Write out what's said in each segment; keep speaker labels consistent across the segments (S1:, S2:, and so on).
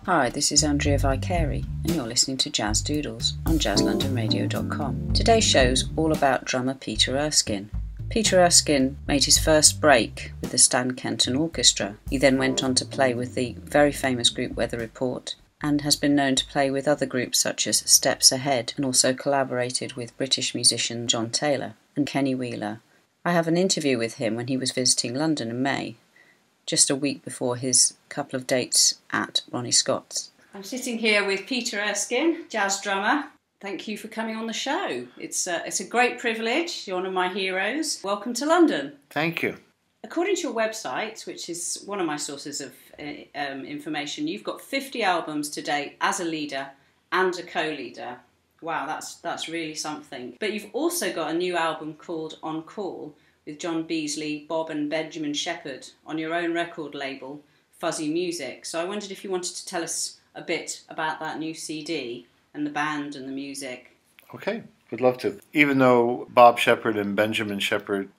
S1: Hi, this is Andrea Vicari, and you're listening to Jazz Doodles on jazzlondonradio.com. Today's show's all about drummer Peter Erskine. Peter Erskine made his first break with the Stan Kenton Orchestra. He then went on to play with the very famous group Weather Report, and has been known to play with other groups such as Steps Ahead, and also collaborated with British musician John Taylor and Kenny Wheeler. I have an interview with him when he was visiting London in May, just a week before his couple of dates at Ronnie Scott's. I'm sitting here with Peter Erskine, jazz drummer. Thank you for coming on the show. It's a great privilege. You're one of my heroes. Welcome to London.
S2: Thank you.
S1: According to your website, which is one of my sources of information, you've got 50 albums to date as a leader and a co-leader. Wow, that's really something. But you've also got a new album called On Call, with John Beasley, Bob and Benjamin Shepherd on your own record label, Fuzzy Music. So I wondered if you wanted to tell us a bit about that new CD and the band and the music.
S2: Okay, would love to. Even though Bob Shepherd and Benjamin Shepherd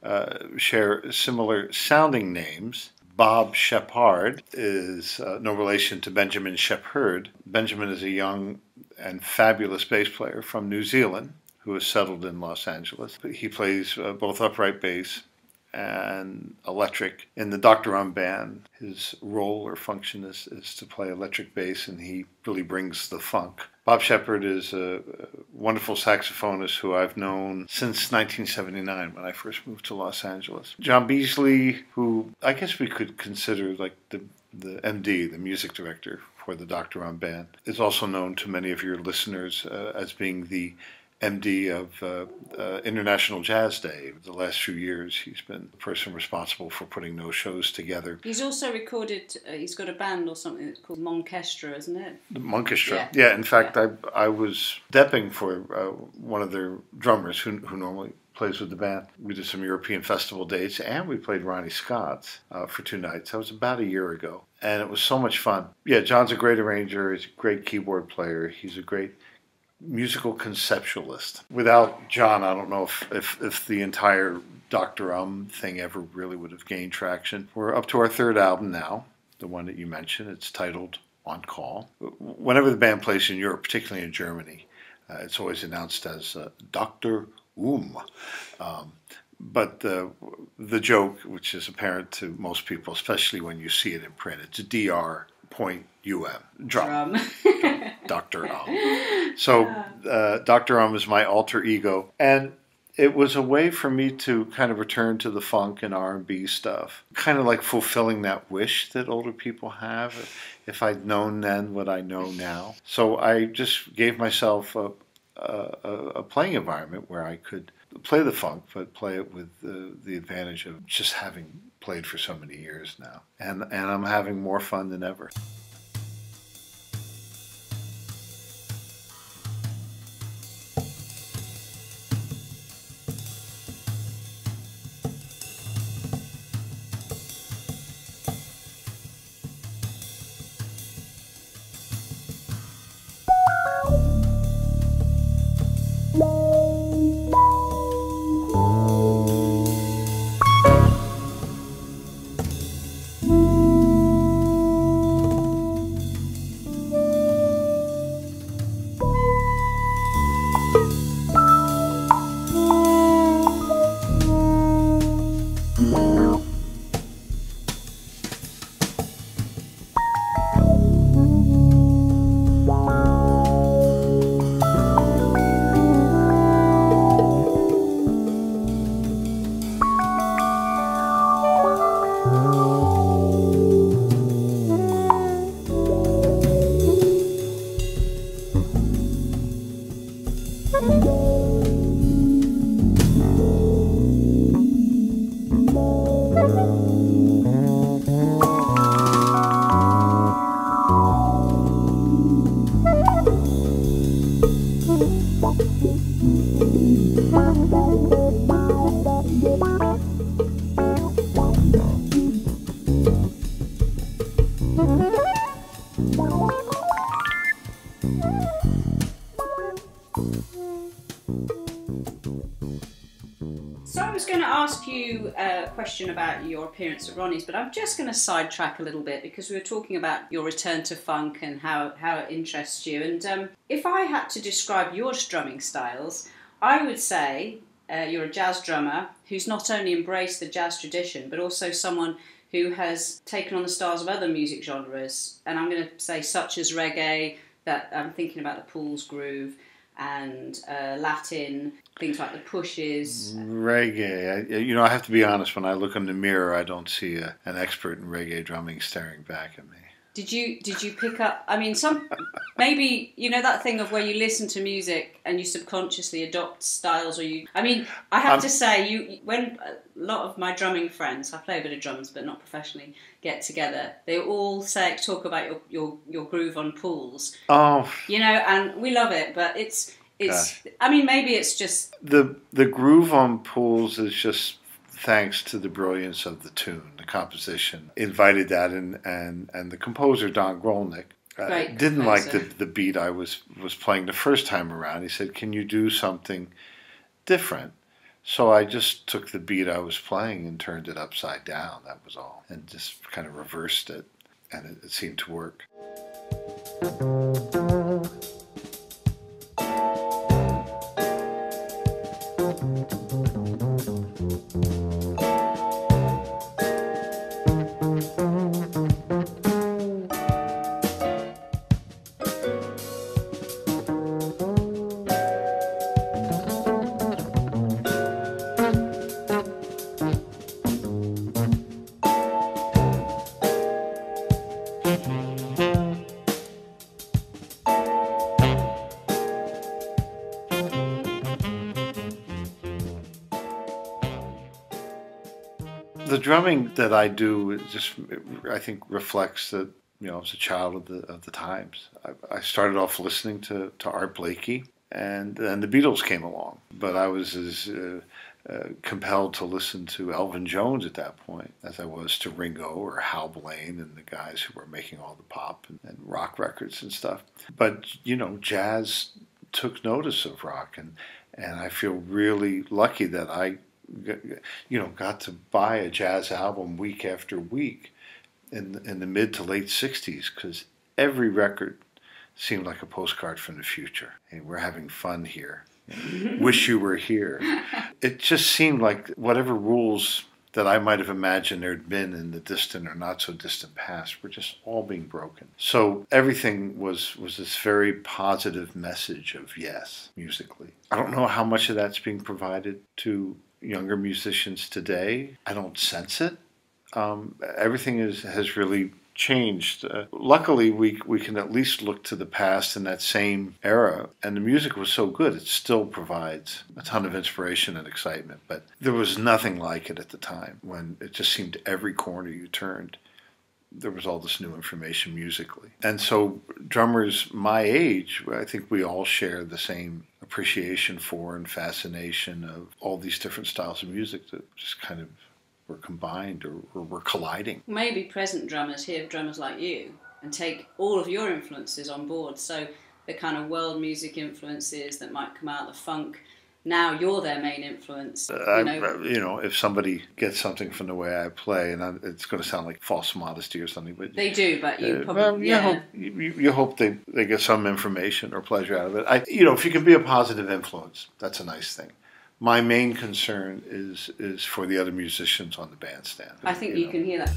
S2: share similar sounding names, Bob Shepherd is no relation to Benjamin Shepherd. Benjamin is a young and fabulous bass player from New Zealand who is settled in Los Angeles. He plays both upright bass and electric. In the Dr. band, his role or function is to play electric bass, and he really brings the funk. Bob Shepherd is a wonderful saxophonist who I've known since 1979 when I first moved to Los Angeles. John Beasley, who I guess we could consider like the MD, the music director for the Dr. band, is also known to many of your listeners as being the MD of International Jazz Day. The last few years, he's been the person responsible for putting those shows together.
S1: He's also recorded, he's got a band or something that's called Monkestra, isn't it?
S2: The Monkestra. Yeah, in fact, I was depping for one of their drummers who normally plays with the band. We did some European festival dates, and we played Ronnie Scott's for 2 nights. That was about a year ago, and it was so much fun. Yeah, John's a great arranger. He's a great keyboard player. He's a great musical conceptualist. Without John, I don't know if the entire Dr. thing ever really would have gained traction. We're up to our 3rd album now, the one that you mentioned. It's titled On Call. Whenever the band plays in Europe, particularly in Germany, it's always announced as Dr. But the joke, which is apparent to most people, especially when you see it in print, it's Dr.UM, drum. Dr. So Dr. is my alter ego, and it was a way for me to kind of return to the funk and R&B stuff, kind of like fulfilling that wish that older people have, if I'd known then what I know now. So I just gave myself a playing environment where I could play the funk, but play it with the advantage of just having played for so many years now. And I'm having more fun than ever.
S1: So I was going to ask you a question about your appearance at Ronnie's, but I'm just going to sidetrack a little bit because we were talking about your return to funk and how it interests you. And if I had to describe your drumming styles, I would say you're a jazz drummer who's not only embraced the jazz tradition, but also someone who has taken on the styles of other music genres. And I'm going to say such as reggae, that I'm thinking about the Pools groove, and Latin, things like the pushes.
S2: Reggae, I have to be honest, when I look in the mirror, I don't see an expert in reggae drumming staring back at me.
S1: Did you pick up, I mean, maybe, that thing of where you listen to music and you subconsciously adopt styles, I have to say, when a lot of my drumming friends, I play a bit of drums but not professionally, get together, they all talk about your groove on Pools.
S2: Oh.
S1: And we love it, but it's I mean, maybe it's just...
S2: The groove on Pools is just thanks to the brilliance of the tune, the composition. Invited that in, and the composer, Don Grolnick, didn't like the beat I was playing the first time around. He said, can you do something different? So I just took the beat I was playing and turned it upside down, that was all, and just kind of reversed it, and it seemed to work. The drumming that I do just, I think, reflects that, I was a child of the times. I started off listening to Art Blakey, and then the Beatles came along. But I was as compelled to listen to Elvin Jones at that point as I was to Ringo or Hal Blaine and the guys who were making all the pop and rock records and stuff. But, jazz took notice of rock, and I feel really lucky that I got to buy a jazz album week after week in the mid to late 60s, because every record seemed like a postcard from the future. Hey, we're having fun here. Wish you were here. It just seemed like whatever rules that I might have imagined there'd been in the distant or not so distant past were just all being broken. So everything was this very positive message of yes, musically. I don't know how much of that's being provided to younger musicians today. I don't sense it. Everything has really changed. Luckily, we can at least look to the past in that same era, and the music was so good, it still provides a ton of inspiration and excitement. But there was nothing like it at the time, when it just seemed every corner you turned, there was all this new information musically. And so drummers my age, I think we all share the same appreciation for and fascination of all these different styles of music that just kind of were combined or were colliding.
S1: Maybe present drummers hear drummers like you and take all of your influences on board. So the kind of world music influences that might come out of the funk, now you're their main influence.
S2: If somebody gets something from the way I play, and it's going to sound like false modesty or something, but
S1: they do. But you probably
S2: you hope they get some information or pleasure out of it. If you can be a positive influence, that's a nice thing. My main concern is for the other musicians on the bandstand.
S1: I think you can hear that.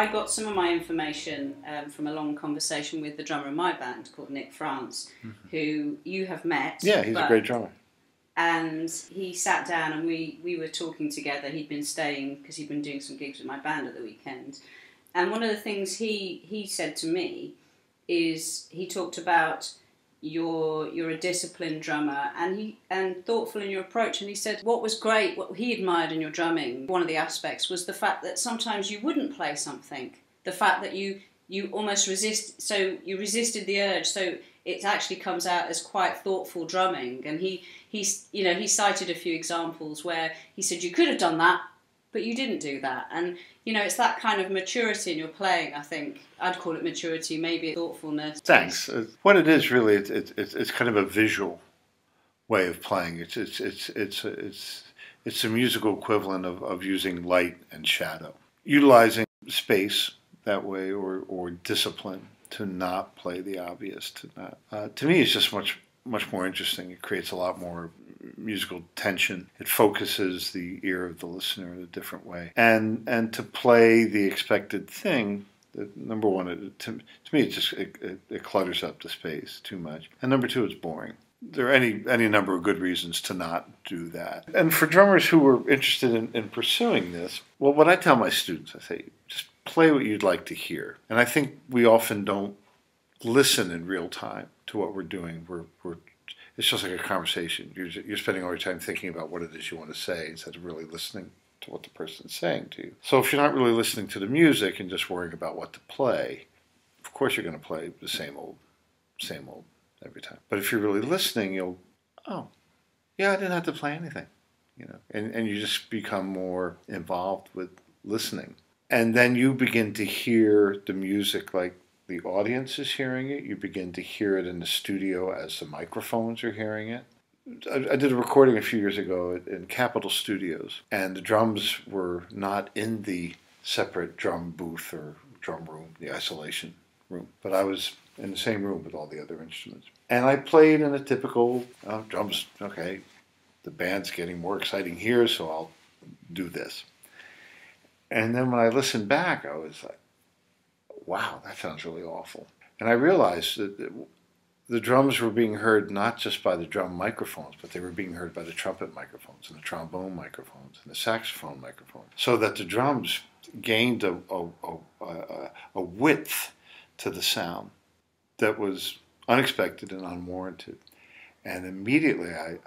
S1: I got some of my information from a long conversation with the drummer in my band called Nick France, who you have met.
S2: Yeah, he's a great drummer.
S1: And he sat down and we were talking together. He'd been staying, because he'd been doing some gigs with my band at the weekend. And one of the things he said to me is, he talked about you're a disciplined drummer and thoughtful in your approach. And he said what was great, what he admired in your drumming, one of the aspects was the fact that sometimes you wouldn't play something. The fact that you almost resisted the urge, so it actually comes out as quite thoughtful drumming. And he cited a few examples where he said you could have done that, but you didn't do that. And it's that kind of maturity in your playing. I think I'd call it maturity, maybe thoughtfulness.
S2: Thanks. What it is really, it's kind of a visual way of playing. It's a musical equivalent of using light and shadow, utilizing space that way, or discipline to not play the obvious. To me, it's just much more interesting. It creates a lot more musical tension. It focuses the ear of the listener in a different way. And to play the expected thing, number one, to me, it clutters up the space too much. And number two, it's boring. There are any number of good reasons to not do that. And for drummers who are interested in pursuing this, well, what I tell my students, I say, just play what you'd like to hear. And I think we often don't listen in real time to what we're doing. It's just like a conversation. You're spending all your time thinking about what it is you want to say instead of really listening to what the person's saying to you. So if you're not really listening to the music and just worrying about what to play, of course you're going to play the same old every time. But if you're really listening, you'll, oh, yeah, I didn't have to play anything, and you just become more involved with listening. And then you begin to hear the music like the audience is hearing it. You begin to hear it in the studio as the microphones are hearing it. I did a recording a few years ago in Capitol Studios, and the drums were not in the separate drum booth or drum room, the isolation room, but I was in the same room with all the other instruments. And I played in a typical drums, okay, the band's getting more exciting here, so I'll do this. And then when I listened back, I was like, wow, that sounds really awful. And I realized that the drums were being heard not just by the drum microphones, but they were being heard by the trumpet microphones and the trombone microphones and the saxophone microphones, so that the drums gained a width to the sound that was unexpected and unwarranted. And immediately I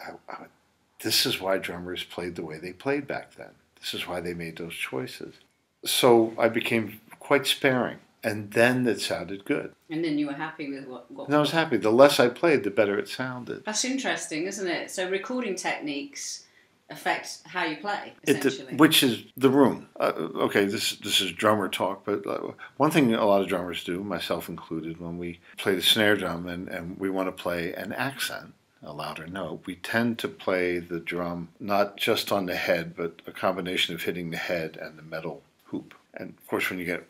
S2: this is why drummers played the way they played back then. This is why they made those choices. So I became quite sparing. And then it sounded good.
S1: And then you were happy with what
S2: and I was happy. The less I played, the better it sounded.
S1: That's interesting, isn't it? So recording techniques affect how you play, essentially.
S2: Which is the room. Okay, this is drummer talk, but one thing a lot of drummers do, myself included, when we play the snare drum and we want to play an accent, a louder note, we tend to play the drum not just on the head, but a combination of hitting the head and the metal hoop. And of course, when you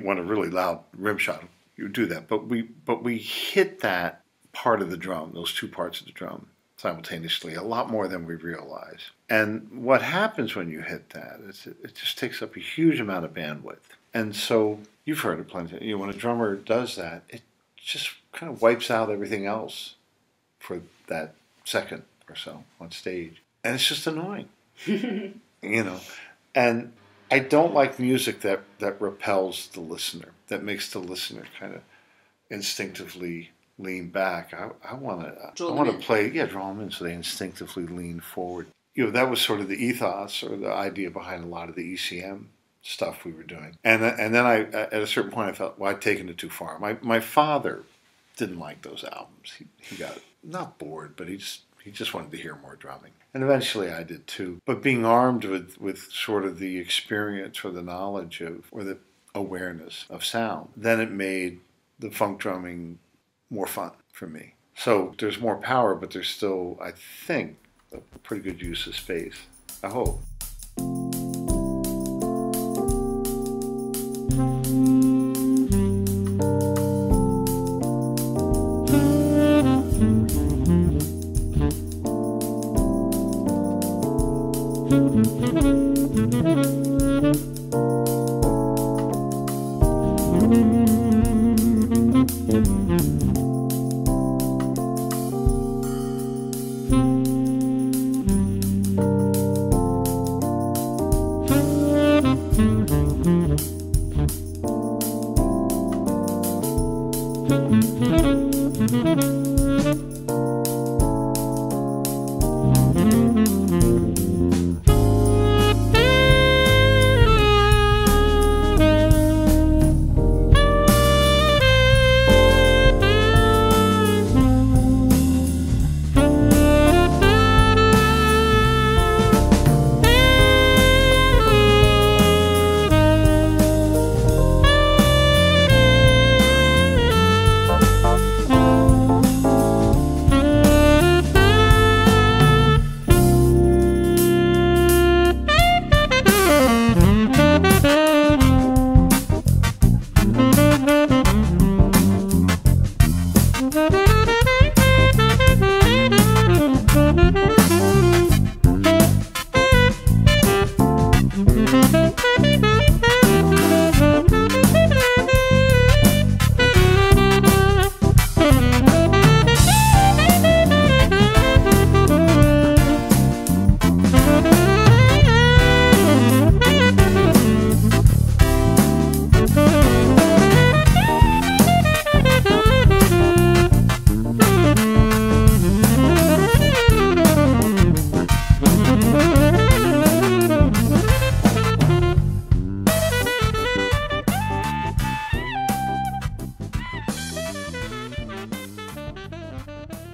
S2: want a really loud rim shot, you do that. But we hit that part of the drum, those two parts of the drum, simultaneously, a lot more than we realize. And what happens when you hit that is it just takes up a huge amount of bandwidth. And so you've heard it plenty. When a drummer does that, it just kind of wipes out everything else for that second or so on stage, and it's just annoying, And I don't like music that repels the listener, that makes the listener kind of instinctively lean back. I want to play, draw them in so they instinctively lean forward. That was sort of the ethos or the idea behind a lot of the ECM stuff we were doing. And then I, at a certain point, I felt, well, I'd taken it too far. My father didn't like those albums. He got not bored, but he just wanted to hear more drumming. And eventually I did too. But being armed with sort of the experience or the knowledge of, or the awareness of sound, then it made the funk drumming more fun for me. So there's more power, but there's still, I think, a pretty good use of space. I hope.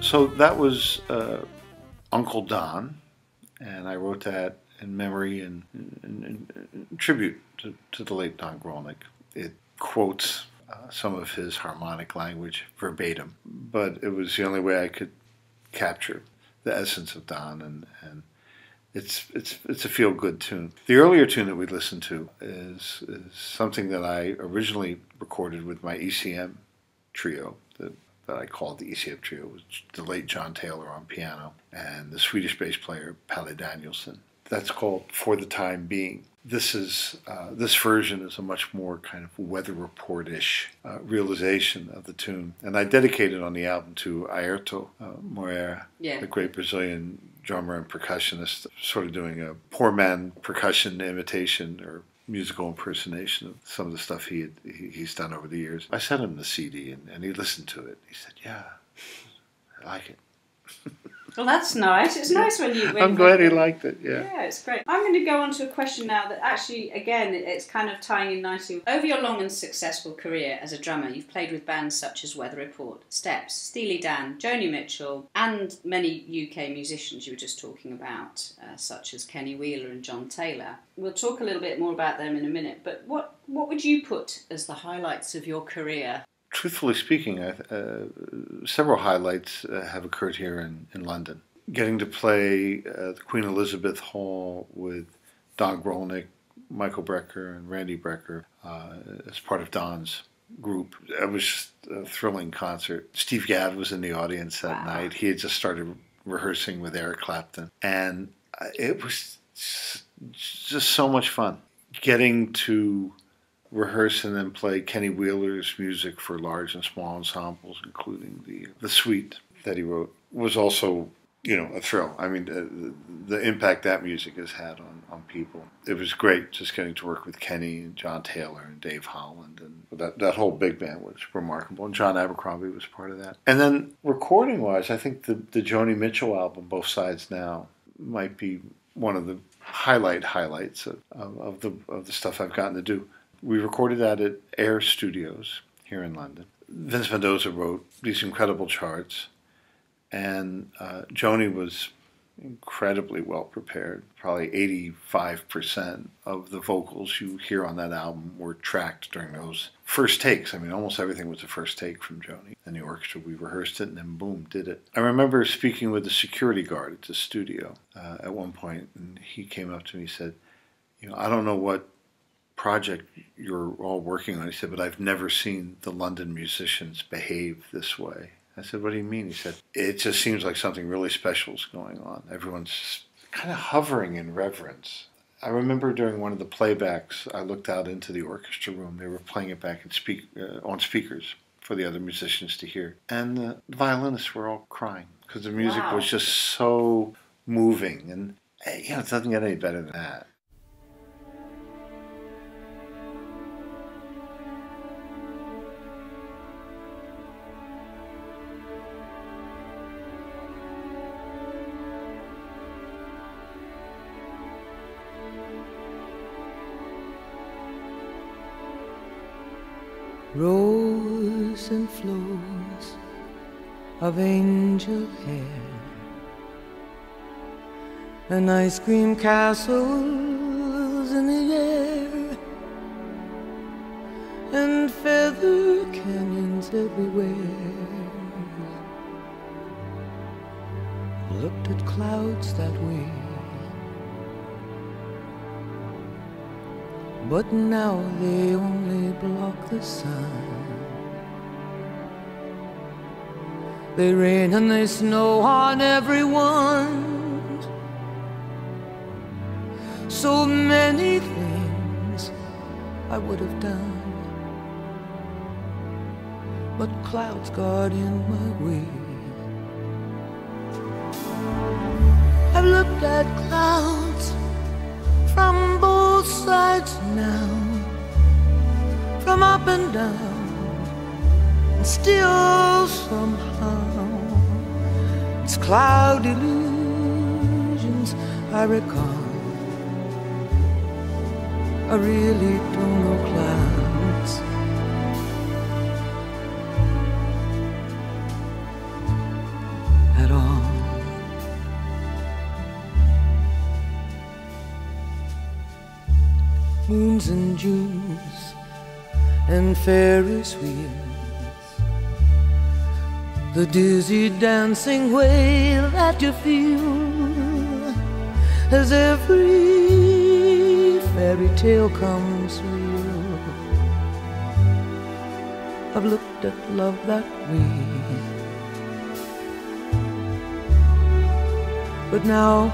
S2: So that was Uncle Don, and I wrote that in memory and in tribute to the late Don Grolnick. It quotes some of his harmonic language verbatim, but it was the only way I could capture the essence of Don, and it's a feel-good tune. The earlier tune that we listened to is something that I originally recorded with my ECM trio that I called the ECM trio. It was the late John Taylor on piano and the Swedish bass player Palle Danielsson. That's called For the Time Being. This version is a much more kind of weather report-ish realization of the tune. And I dedicated on the album to Airto Moreira, the great Brazilian drummer and percussionist, sort of doing a poor man percussion imitation or musical impersonation of some of the stuff he's done over the years. I sent him the CD and he listened to it. He said, "Yeah, I like it."
S1: Well, that's nice. It's nice when you...
S2: I'm glad he liked it, yeah.
S1: Yeah, it's great. I'm going to go on to a question now that actually, again, it's kind of tying in nicely. Over your long and successful career as a drummer, you've played with bands such as Weather Report, Steps, Steely Dan, Joni Mitchell, and many UK musicians you were just talking about, such as Kenny Wheeler and John Taylor. We'll talk a little bit more about them in a minute, but what would you put as the highlights of your career?
S2: Truthfully speaking, several highlights have occurred here in London. Getting to play the Queen Elizabeth Hall with Don Grolnick, Michael Brecker, and Randy Brecker as part of Don's group. It was just a thrilling concert. Steve Gadd was in the audience that night. He had just started rehearsing with Eric Clapton. And it was just so much fun. Getting to rehearse and then play Kenny Wheeler's music for large and small ensembles, including the suite that he wrote, was also, a thrill. I mean, the impact that music has had on people. It was great just getting to work with Kenny and John Taylor and Dave Holland, and that whole big band was remarkable. And John Abercrombie was part of that. And then recording-wise, I think the Joni Mitchell album, Both Sides Now, might be one of the highlights of the stuff I've gotten to do. We recorded that at Air Studios here in London. Vince Mendoza wrote these incredible charts, and Joni was incredibly well prepared. Probably 85% of the vocals you hear on that album were tracked during those first takes. I mean, almost everything was a first take from Joni. And the orchestra, we rehearsed it, and then boom, did it. I remember speaking with the security guard at the studio at one point, and he came up to me and said, I don't know what project you're all working on. He said, but I've never seen the London musicians behave this way. I said, what do you mean? He said, it just seems like something really special is going on. Everyone's kind of hovering in reverence. I remember during one of the playbacks, I looked out into the orchestra room. They were playing it back on speakers for the other musicians to hear. And the violinists were all crying because the music was just so moving. And, it doesn't get any better than that.
S3: rows and flows of angel hair, and ice cream castles in the air, and feather canyons everywhere. Looked at clouds that way, but now they only block the sun. They rain and they snow on everyone. So many things I would have done, but clouds got in my way. I've looked at clouds from both sides now, from up and down, and still somehow it's cloud illusions I recall. I really don't know clouds. At all. Moons and Junes and Ferris wheels, the dizzy dancing way that you feel as every fairy tale comes real. I've looked at love that way, but now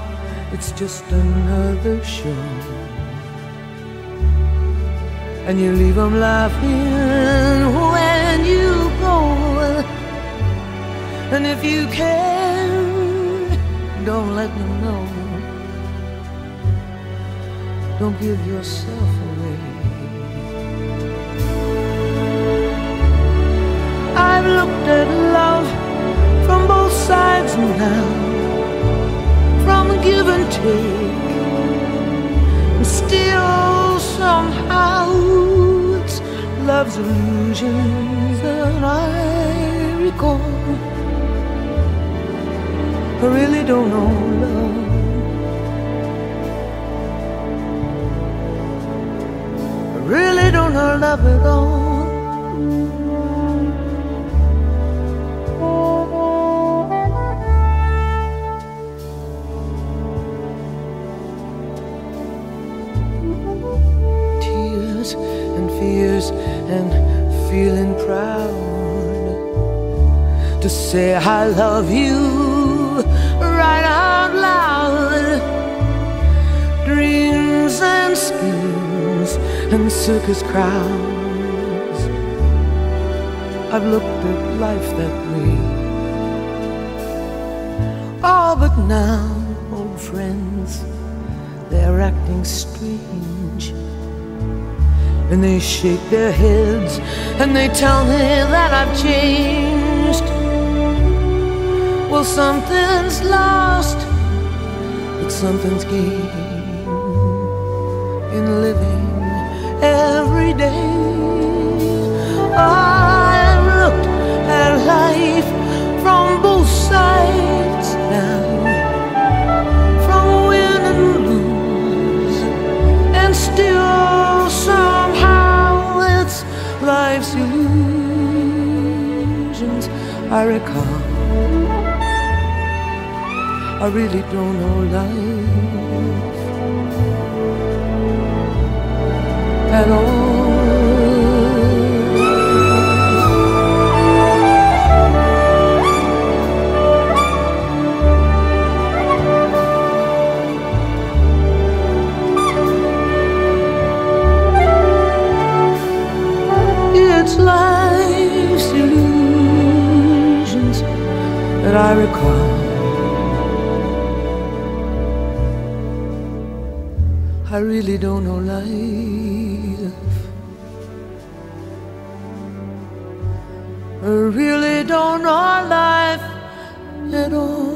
S3: it's just another show, and you leave them laughing when you go. And if you can, don't let them know. Don't give yourself away. I've looked at love from both sides now, from give and take, and still somehow it's love's illusions that I recall. I really don't know love. I really don't know love at all. Tears and fears and feeling proud to say I love you right out loud. Dreams and schemes and circus crowds, I've looked at life that way. Oh, but now, old friends, they're acting strange, and they shake their heads and they tell me that I've changed. Well, something's lost, but something's gained in living every day. I've looked at life from both sides now, from win and lose, and still somehow it's life's illusions I recall. I really don't know life at all. It's life's illusions that I recall. I really don't know life. I really don't know life at all.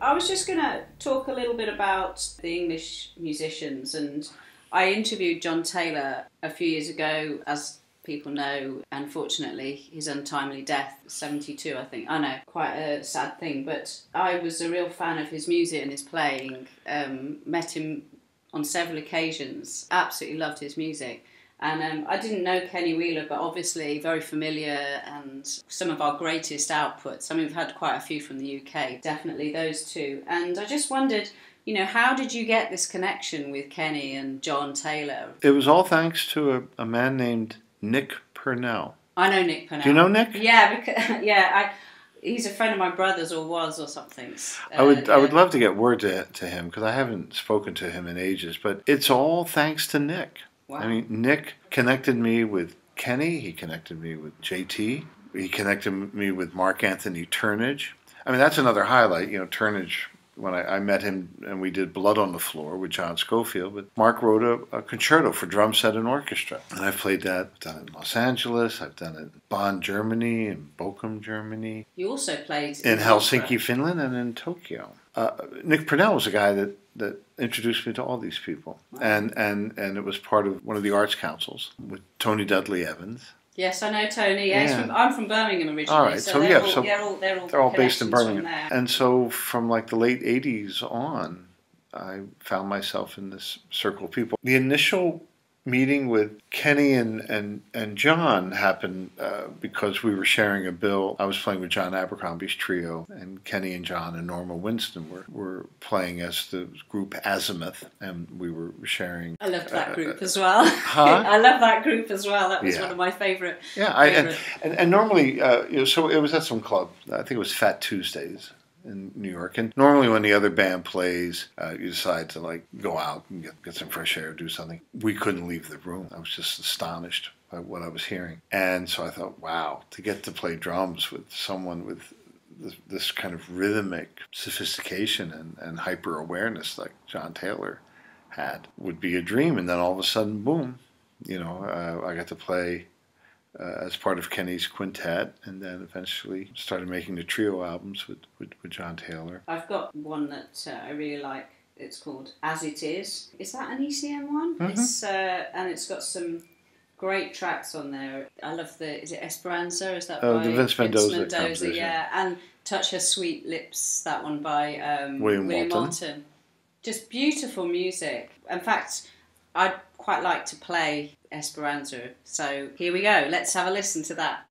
S1: I was just going to talk a little bit about the English musicians, and I interviewed John Taylor a few years ago. As people know, unfortunately, his untimely death, 72 I think. I know, quite a sad thing, but I was a real fan of his music and his playing. Met him on several occasions, absolutely loved his music. And I didn't know Kenny Wheeler, but obviously very familiar, and some of our greatest outputs. I mean, we've had quite a few from the UK, definitely those two. And I just wondered, you know, how did you get this connection with Kenny and John Taylor?
S2: It was all thanks to a man named Nick Purnell.
S1: I know Nick Purnell.
S2: Do you know Nick?
S1: Yeah, because, he's a friend of my brother's, or was, or something.
S2: I would love to get word to him, because I haven't spoken to him in ages, but it's all thanks to Nick.
S1: Wow.
S2: I mean, Nick connected me with Kenny, he connected me with JT, he connected me with Mark Anthony Turnage. I mean, that's another highlight, you know, Turnage, when I met him and we did Blood on the Floor with John Scofield, but Mark wrote a concerto for drum set and orchestra. And I've played that, I've done it in Los Angeles, I've done it in Bonn, Germany, in Bochum, Germany.
S1: You also played
S2: in Helsinki, Finland, and in Tokyo. Nick Purnell was a guy that introduced me to all these people. And it was part of one of the arts councils with Tony Dudley Evans.
S1: Yes, I know Tony. Yeah. I'm from Birmingham originally.
S2: All right,
S1: so they're all
S2: based in Birmingham. And so from like the late 80s on, I found myself in this circle of people. The initial meeting with Kenny and John happened because we were sharing a bill. I was playing with John Abercrombie's trio, and Kenny and John and Norma Winston were playing as the group Azimuth, and we were sharing.
S1: I loved that group as well.
S2: Huh?
S1: I love that group as well. That was one of my favourite.
S2: Yeah, and normally, so it was at some club. I think it was Fat Tuesdays in New York, and normally when the other band plays, you decide to like go out and get some fresh air, do something. We couldn't leave the room. I was just astonished by what I was hearing, and so I thought, wow, to get to play drums with someone with this kind of rhythmic sophistication and hyper awareness like John Taylor had would be a dream. And then all of a sudden, boom, you know, I got to play as part of Kenny's quintet, and then eventually started making the trio albums with John Taylor.
S1: I've got one that I really like. It's called As It Is. Is that an ECM one? Mm-hmm. It's and it's got some great tracks on there. I love is it Esperanza? Is that by
S2: the Vince Mendoza?
S1: Yeah, and Touch Her Sweet Lips, that one by William Walton. Just beautiful music. In fact, I'd quite like to play Esperanza. So here we go. Let's have a listen to that.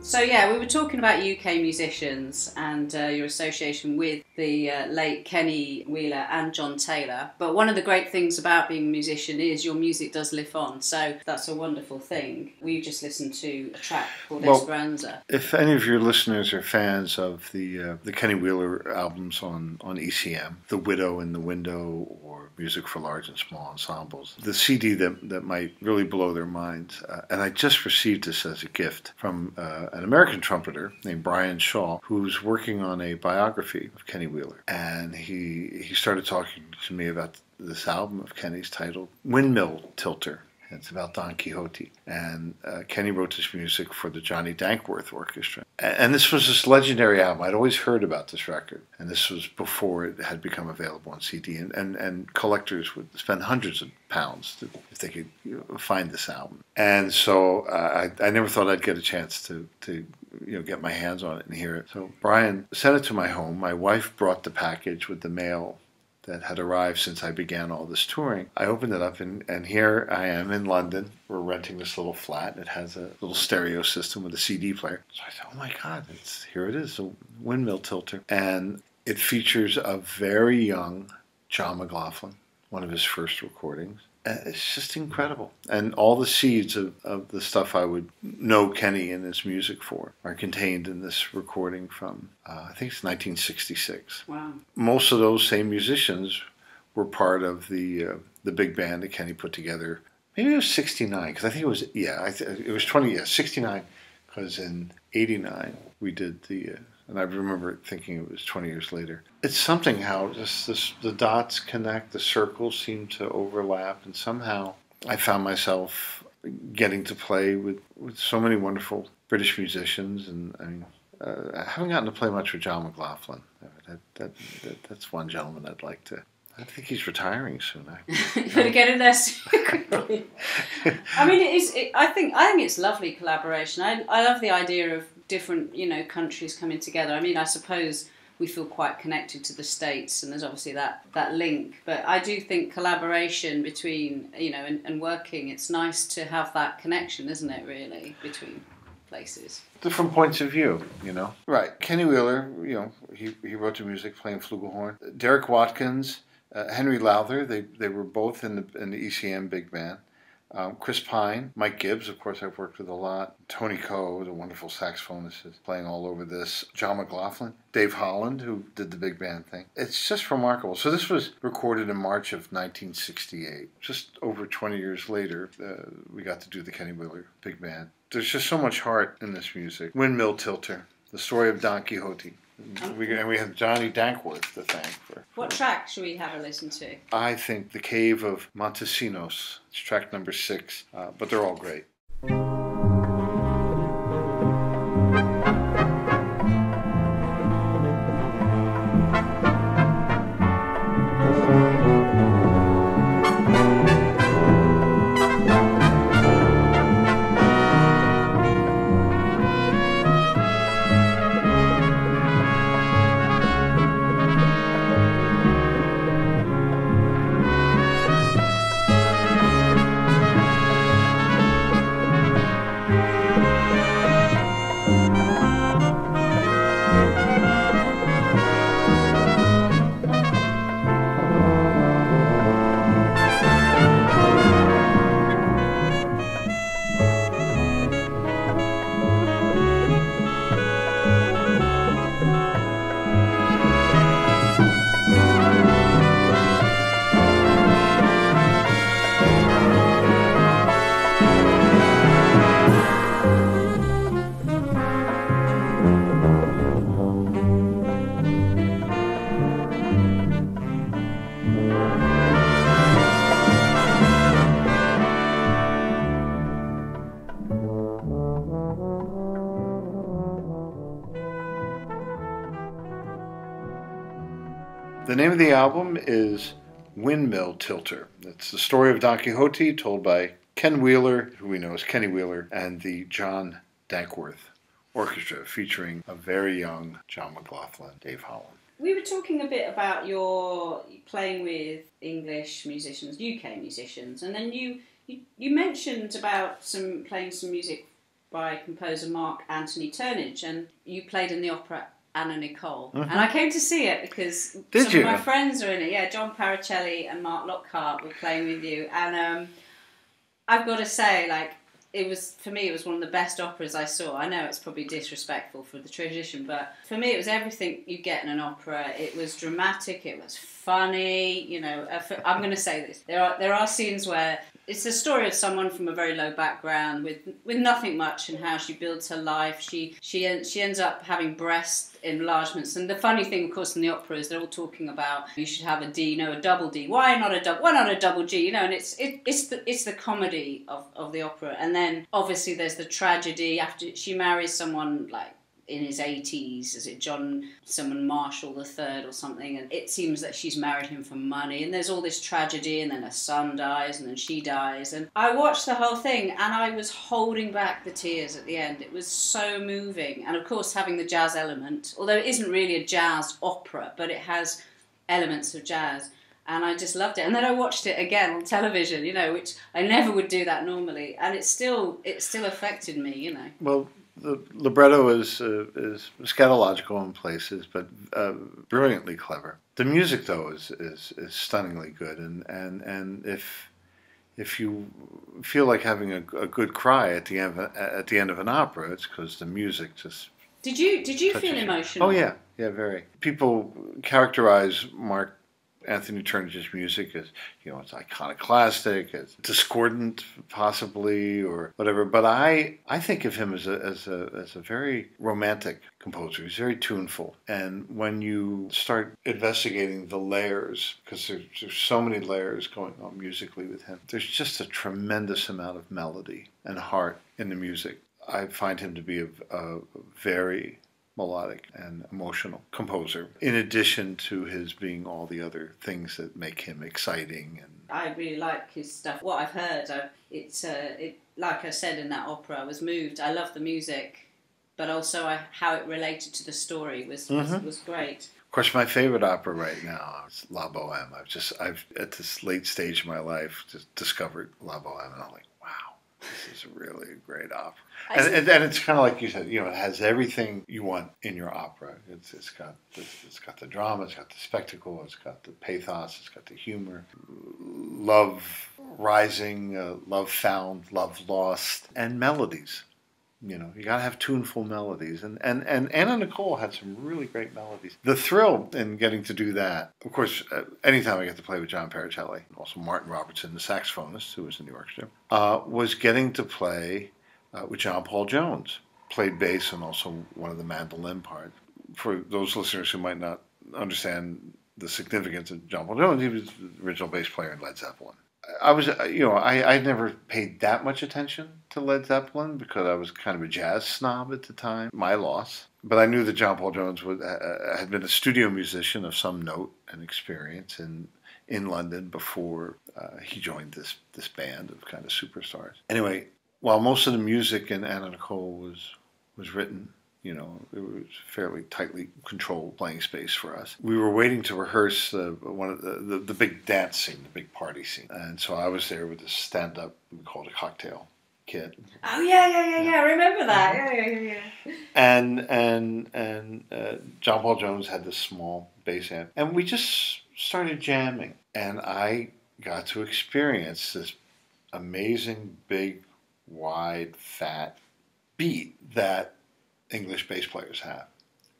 S1: So yeah, we were talking about UK musicians and your association with the late Kenny Wheeler and John Taylor. But one of the great things about being a musician is your music does live on. So that's a wonderful thing. We just listened to a track called Esperanza.
S2: If any of your listeners are fans of the Kenny Wheeler albums on ECM, The Widow in the Window or or music for large and small ensembles. The CD that might really blow their minds. And I just received this as a gift from an American trumpeter named Brian Shaw, who's working on a biography of Kenny Wheeler. And he started talking to me about this album of Kenny's titled Windmill Tilter. It's about Don Quixote. And Kenny wrote this music for the Johnny Dankworth Orchestra. And this was this legendary album. I'd always heard about this record. And this was before it had become available on CD. And collectors would spend hundreds of pounds if they could find this album. And so I never thought I'd get a chance to get my hands on it and hear it. So Brian sent it to my home. My wife brought the package with the mail that had arrived since I began all this touring. I opened it up, and here I am in London. We're renting this little flat. It has a little stereo system with a CD player. So I said, oh my God, here it is, a Windmill Tilter. And it features a very young John McLaughlin, one of his first recordings. It's just incredible. And all the seeds of the stuff I would know Kenny and his music for are contained in this recording from, I think it's 1966. Wow. Most of those same musicians were part of the big band that Kenny put together. Maybe it was 69, because I think it was, it was 69, because in 89 we did and I remember thinking it was 20 years later. It's something how the dots connect, the circles seem to overlap, and somehow I found myself getting to play with so many wonderful British musicians, and I mean, I haven't gotten to play much with John McLaughlin. That's one gentleman I'd like to. I think he's retiring soon.
S1: You better get in there soon quickly. I mean, I think it's lovely collaboration. I love the idea of different, countries coming together. I mean, I suppose we feel quite connected to the States, and there's obviously that link. But I do think collaboration between, and working, it's nice to have that connection, isn't it, really, between places?
S2: Different points of view, Right. Kenny Wheeler, he wrote the music playing flugelhorn. Derek Watkins, Henry Lowther, they were both in the ECM big band. Chris Pine, Mike Gibbs, of course I've worked with a lot. Tony Coe, the wonderful saxophonist, is playing all over this. John McLaughlin, Dave Holland, who did the big band thing. It's just remarkable. So this was recorded in March of 1968. Just over 20 years later, we got to do the Kenny Wheeler big band. There's just so much heart in this music. Windmill Tilter, the story of Don Quixote. We have Johnny Dankworth to thank for.
S1: What track should we have a listen to?
S2: I think The Cave of Montesinos. It's track number 6, but they're all great. The name of the album is Windmill Tilter. It's the story of Don Quixote told by Ken Wheeler, who we know as Kenny Wheeler, and the John Dankworth Orchestra, featuring a very young John McLaughlin, Dave Holland.
S1: We were talking a bit about your playing with English musicians, UK musicians, and then you mentioned about playing some music by composer Mark Anthony Turnage, and you played in the opera Anna Nicole. Mm-hmm. And I came to see it because some of my friends are in it. Yeah, John Paracelli and Mark Lockhart were playing with you. And I've got to say, it was, for me, it was one of the best operas I saw. I know it's probably disrespectful for the tradition, but for me it was everything you get in an opera. It was dramatic, it was funny, you know. I'm going to say this. There are scenes where it's the story of someone from a very low background with nothing much, and how she builds her life. She ends up having breast enlargements, and the funny thing, of course, in the opera is they're all talking about you should have a D, no, a double D. Why not a double G? You know, and it's the comedy of the opera, and then obviously there's the tragedy after she marries someone like in his 80s, is it someone Marshall III or something, and it seems that she's married him for money, and there's all this tragedy, and then her son dies, and then she dies, and I watched the whole thing, and I was holding back the tears at the end. It was so moving, and of course having the jazz element, although it isn't really a jazz opera, but it has elements of jazz, and I just loved it. And then I watched it again on television, you know, which I never would do that normally, and it still affected me, you know.
S2: Well, the libretto is scatological in places, but brilliantly clever. The music, though, is stunningly good, and if you feel like having a good cry at the end of an opera, it's because the music just.
S1: Did you feel emotional?
S2: Oh yeah, very. People characterize Mark Anthony Turner's music as, you know, it's iconoclastic, it's discordant, possibly, or whatever. But I think of him as a very romantic composer. He's very tuneful, and when you start investigating the layers, because there's so many layers going on musically with him, there's just a tremendous amount of melody and heart in the music. I find him to be a very melodic and emotional composer, in addition to his being all the other things that make him exciting. And
S1: I really like his stuff. What I've heard, like I said in that opera, I was moved. I love the music, but also how it related to the story was great.
S2: Of course, my favorite opera right now is La Boheme. I've at this late stage of my life just discovered La Boheme, and I'm like, wow, this is really a great opera. And it's kind of like you said, you know, it has everything you want in your opera. It's got the drama, it's got the spectacle, it's got the pathos, it's got the humor, love rising, love found, love lost, and melodies. You know, you gotta have tuneful melodies, and Anna Nicole had some really great melodies. The thrill in getting to do that, of course, anytime I get to play with John Pericelli, also Martin Robertson, the saxophonist who was in the orchestra, was getting to play with John Paul Jones, played bass and also one of the mandolin parts. For those listeners who might not understand the significance of John Paul Jones, he was the original bass player in Led Zeppelin. I never paid that much attention to Led Zeppelin because I was kind of a jazz snob at the time. My loss. But I knew that John Paul Jones had been a studio musician of some note and experience in London before he joined this band of kind of superstars. Anyway, while most of the music in Anna Nicole was written, you know, it was fairly tightly controlled playing space for us. We were waiting to rehearse one of the big dance scene, the big party scene. And so I was there with this stand-up, we called a cocktail kid.
S1: Oh, yeah. I remember that. Yeah.
S2: And John Paul Jones had this small bass amp. And we just started jamming. And I got to experience this amazing, big, wide, fat beat that English bass players have.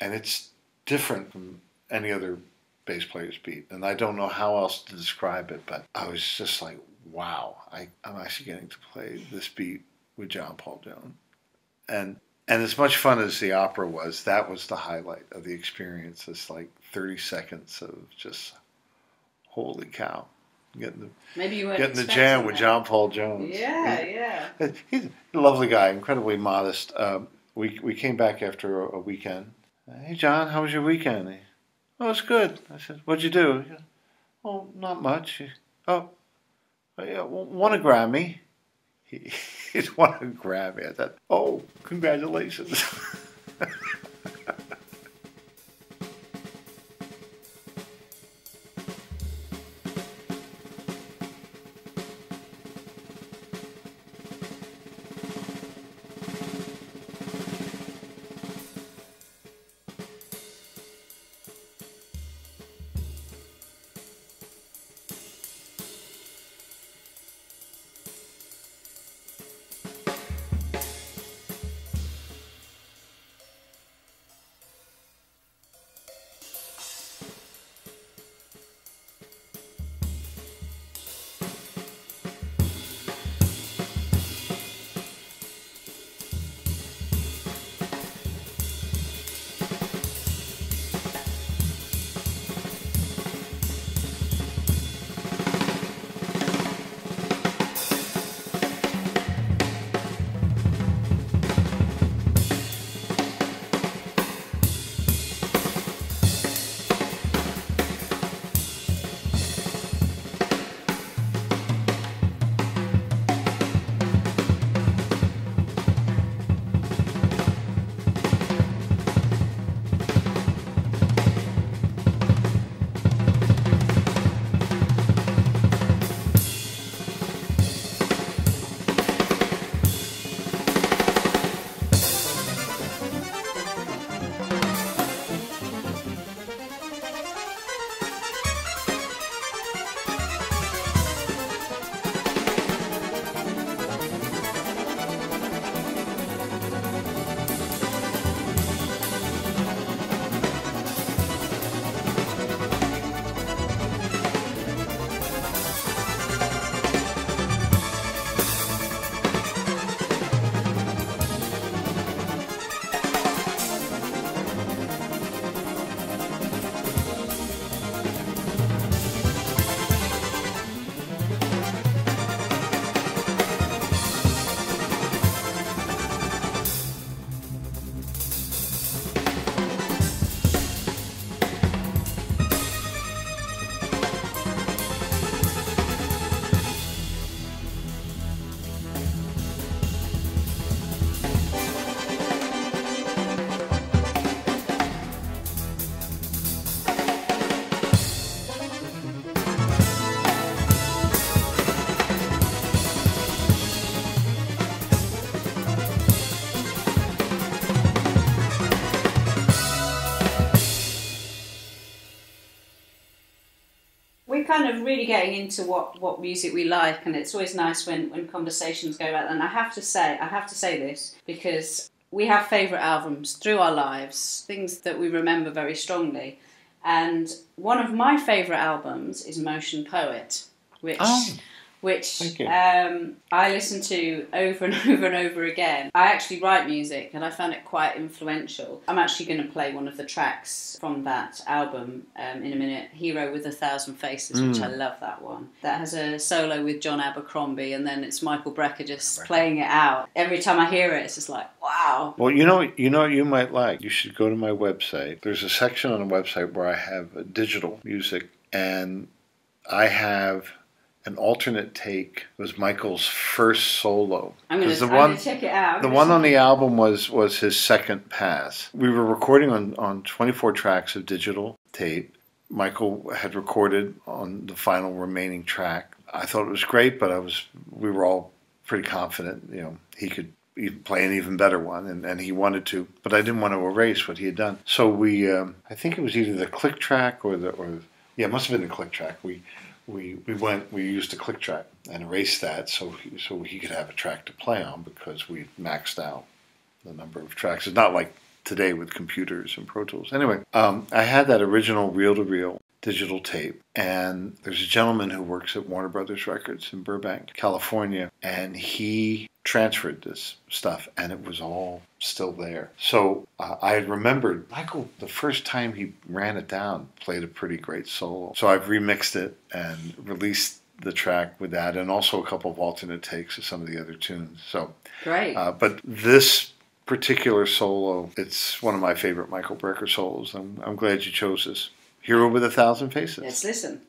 S2: And it's different from any other bass player's beat. And I don't know how else to describe it, but I was just like, wow, I'm actually getting to play this beat with John Paul Jones. And as much fun as the opera was, that was the highlight of the experience. It's like 30 seconds of just, holy cow. Getting the jam with John Paul Jones.
S1: Yeah.
S2: He's a lovely guy, incredibly modest. We came back after a weekend. Hey, John, how was your weekend? Oh, it's good. I said, what'd you do? He goes, oh, not much. Oh, yeah, won a Grammy. He's won a Grammy. I thought, oh, congratulations.
S1: kind of really getting into what music we like, and it's always nice when conversations go about that. And I have to say this, because we have favourite albums through our lives, things that we remember very strongly. And one of my favourite albums is Motion Poet, which I listen to over and over and over again. I actually write music, and I found it quite influential. I'm actually going to play one of the tracks from that album in a minute, Hero with 1,000 Faces, which I love that one. That has a solo with John Abercrombie, and then it's Michael Brecker just playing it out. Every time I hear it, it's just like, wow.
S2: Well, you know what you might like? You should go to my website. There's a section on the website where I have digital music, and I have an alternate take. It was Michael's first solo.
S1: I'm going to check it out.
S2: The one on the album was his second pass. We were recording on 24 tracks of digital tape. Michael had recorded on the final remaining track. I thought it was great, but we were all pretty confident, he could play an even better one, and he wanted to, but I didn't want to erase what he had done. So we, I think it was either the click track or it must have been the click track. We used a click track and erased that so he could have a track to play on, because we maxed out the number of tracks. It's not like today with computers and Pro Tools. Anyway, I had that original reel-to-reel digital tape, and there's a gentleman who works at Warner Brothers Records in Burbank, California, and he transferred this stuff, and it was all still there. So I had remembered Michael, the first time he ran it down, played a pretty great solo. So I've remixed it and released the track with that, and also a couple of alternate takes of some of the other tunes. So
S1: great.
S2: But this particular solo, it's one of my favorite Michael Brecker solos. I'm glad you chose this. Hero with 1,000 Faces.
S1: Let's listen.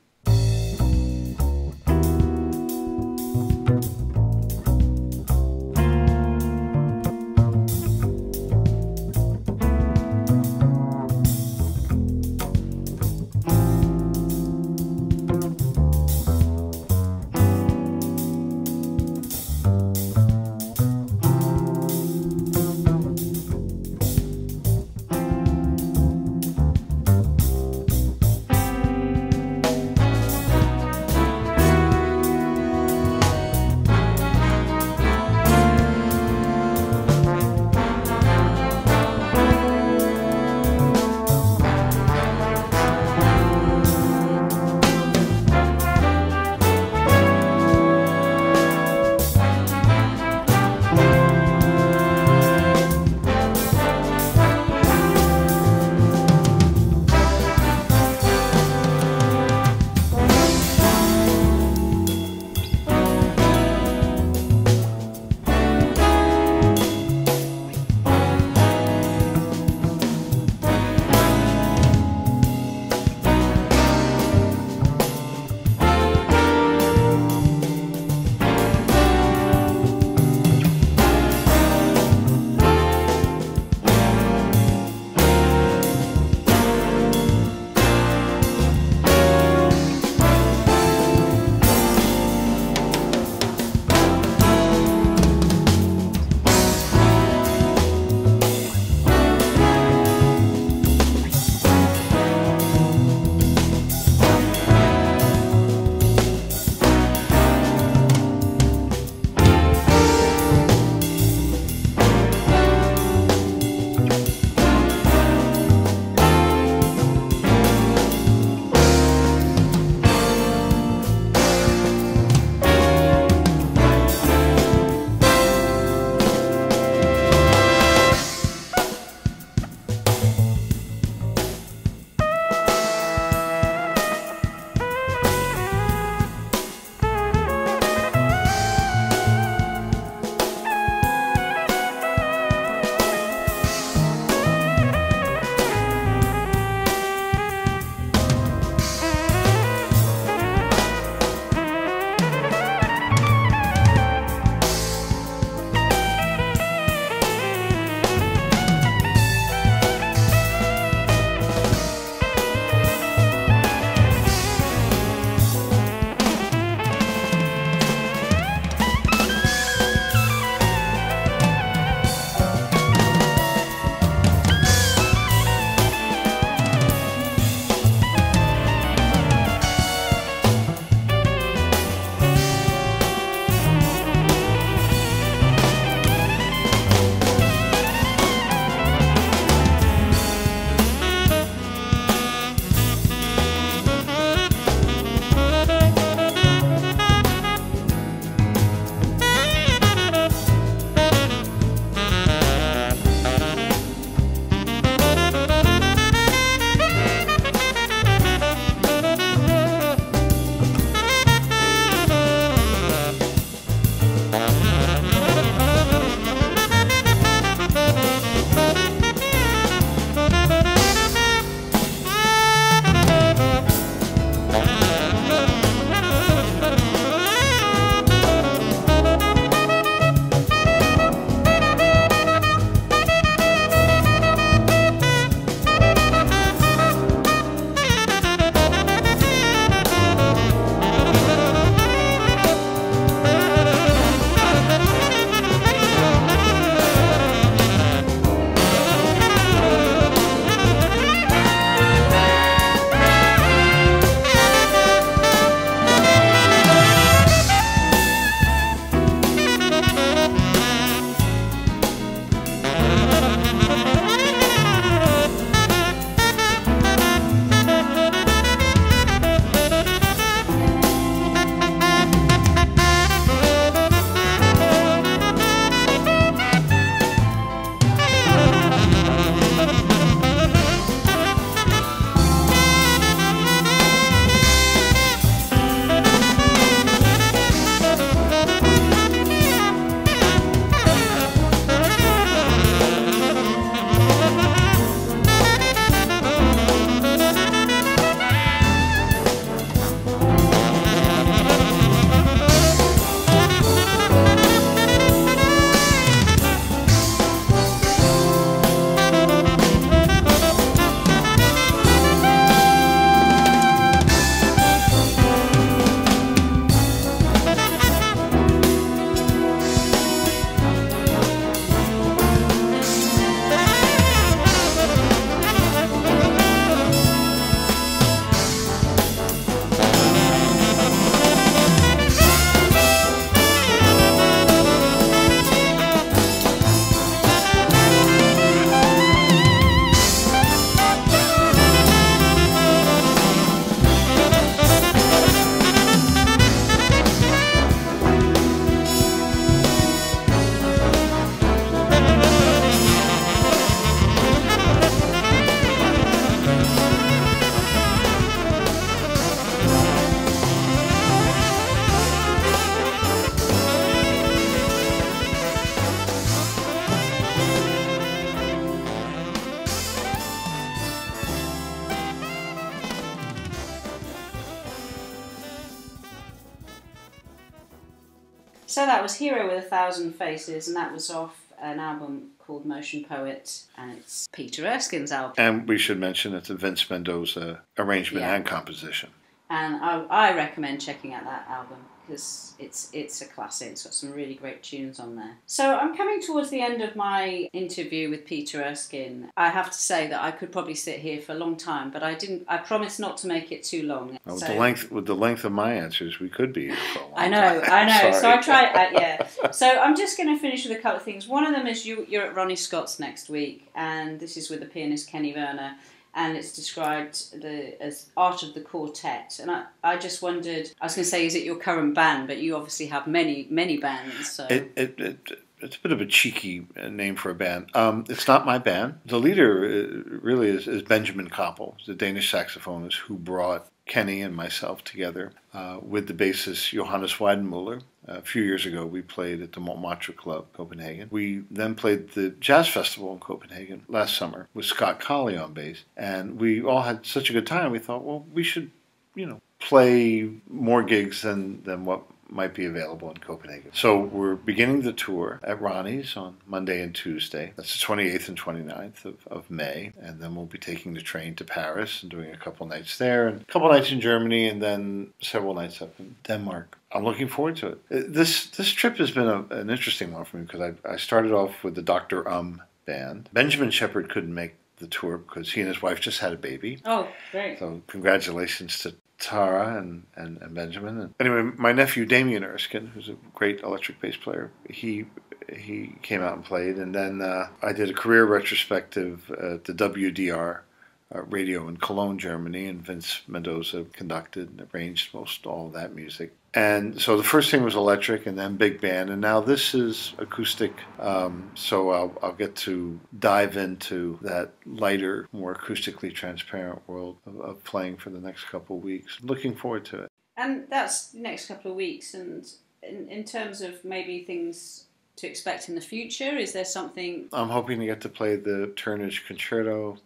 S1: So that was Hero with 1,000 Faces, and that was off an album called Motion Poet, and it's Peter Erskine's album.
S2: And we should mention it's a Vince Mendoza arrangement and composition.
S1: And I recommend checking out that album because it's a classic. It's got some really great tunes on there. So I'm coming towards the end of my interview with Peter Erskine. I have to say that I could probably sit here for a long time, but I promised not to make it too long.
S2: Well, with the length of my answers, we could be here for a long
S1: time. I know.
S2: Sorry.
S1: So I tried. So I'm just going to finish with a couple of things. One of them is you're at Ronnie Scott's next week, and this is with the pianist Kenny Werner. And it's described as Art of the Quartet. And I just wondered, I was going to say, is it your current band? But you obviously have many, many bands. So.
S2: It's a bit of a cheeky name for a band. It's not my band. The leader really is Benjamin Koppel, the Danish saxophonist who brought Kenny and myself together with the bassist Johannes Weidenmuller. A few years ago, we played at the Montmartre Club, Copenhagen. We then played the Jazz Festival in Copenhagen last summer with Scott Colley on bass. And we all had such a good time, we thought, well, we should, play more gigs than what might be available in Copenhagen. So we're beginning the tour at Ronnie's on Monday and Tuesday. That's the 28th and 29th of May. And then we'll be taking the train to Paris and doing a couple nights there, and a couple nights in Germany, and then several nights up in Denmark. I'm looking forward to it. This trip has been an interesting one for me because I started off with the Dr. band. Benjamin Shepherd couldn't make the tour because he and his wife just had a baby.
S1: Oh, great.
S2: So congratulations to Tara and Benjamin. And anyway, my nephew Damien Erskine, who's a great electric bass player, he came out and played. And then I did a career retrospective at the WDR radio in Cologne, Germany, and Vince Mendoza conducted and arranged most all of that music. And so the first thing was electric and then big band, and now this is acoustic, so I'll get to dive into that lighter, more acoustically transparent world of playing for the next couple of weeks. Looking forward to it.
S1: And that's the next couple of weeks, and in terms of maybe things to expect in the future, is there something?
S2: I'm hoping to get to play the Turnage Concerto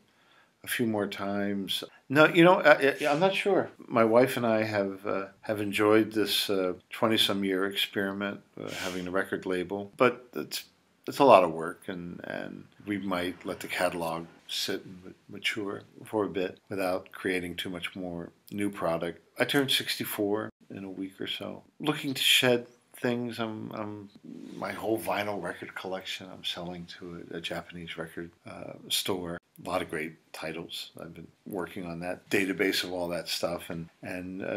S2: a few more times. No, I'm not sure. My wife and I have enjoyed this 20-some year experiment, having the record label, but it's a lot of work, and we might let the catalog sit and mature for a bit without creating too much more new product. I turned 64 in a week or so. Looking to shed things. My whole vinyl record collection I'm selling to a Japanese record store. A lot of great titles. I've been working on that database of all that stuff, and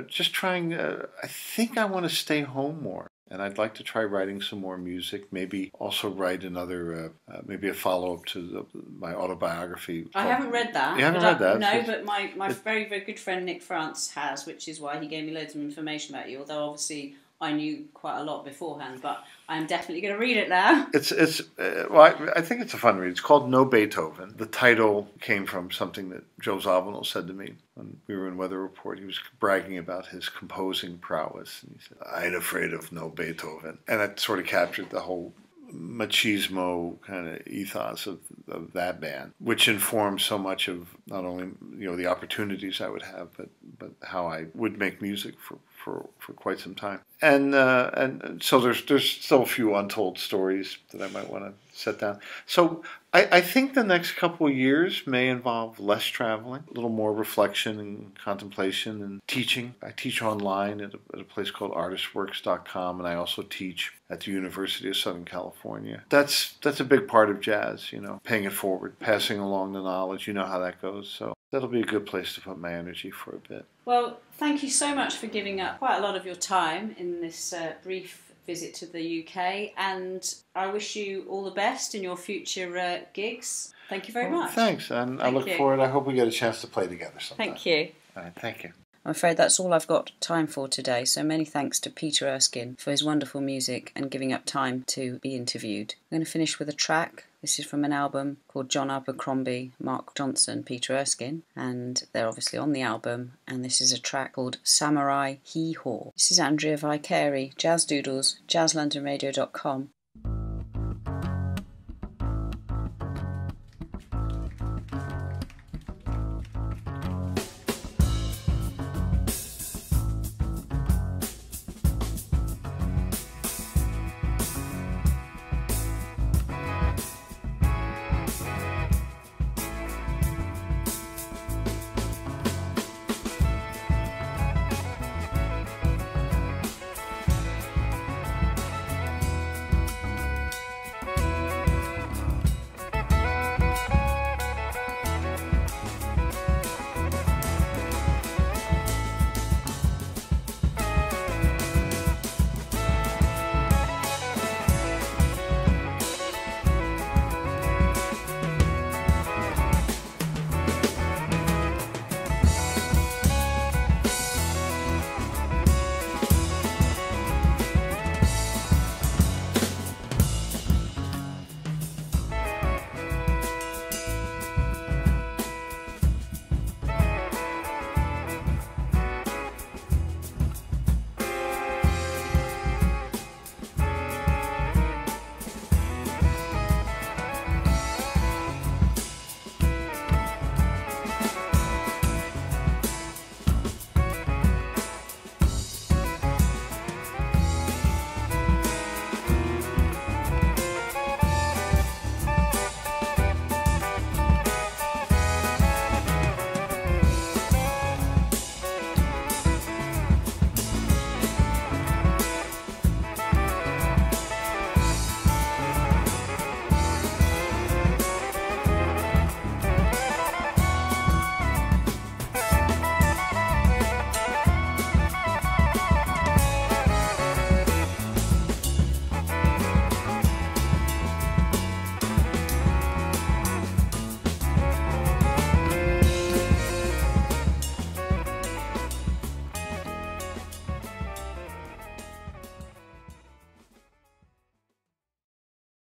S2: just trying. I think I want to stay home more, and I'd like to try writing some more music. Maybe also write another, maybe a follow-up to my autobiography.
S1: I haven't read that.
S2: You haven't read that?
S1: No, but my very, very good friend Nick France has, which is why he gave me loads of information about you, although obviously I knew quite a lot beforehand, but I'm definitely going to read it now.
S2: I think it's a fun read. It's called No Beethoven. The title came from something that Joe Zawinul said to me when we were in Weather Report. He was bragging about his composing prowess, and he said, "I ain't afraid of no Beethoven," and that sort of captured the whole machismo kind of ethos of that band, which informed so much of not only the opportunities I would have, but how I would make music for quite some time. And so there's still a few untold stories that I might want to set down. So I think the next couple of years may involve less traveling, a little more reflection and contemplation and teaching. I teach online at a place called artistworks.com, and I also teach at the University of Southern California. That's a big part of jazz, paying it forward, passing along the knowledge. You know how that goes. So that'll be a good place to put my energy for a bit.
S1: Well, thank you so much for giving up quite a lot of your time in this brief visit to the UK, and I wish you all the best in your future gigs. Thank you very much.
S2: Thanks, and I look forward. I hope we get a chance to play together sometime.
S1: Thank you.
S2: All right, thank you.
S1: I'm afraid that's all I've got time for today, so many thanks to Peter Erskine for his wonderful music and giving up time to be interviewed. I'm going to finish with a track. This is from an album called John Abercrombie, Mark Johnson, Peter Erskine, and they're obviously on the album, and this is a track called Samurai Hee Haw. This is Andrea Vicari, Jazz Doodles, jazzlondonradio.com.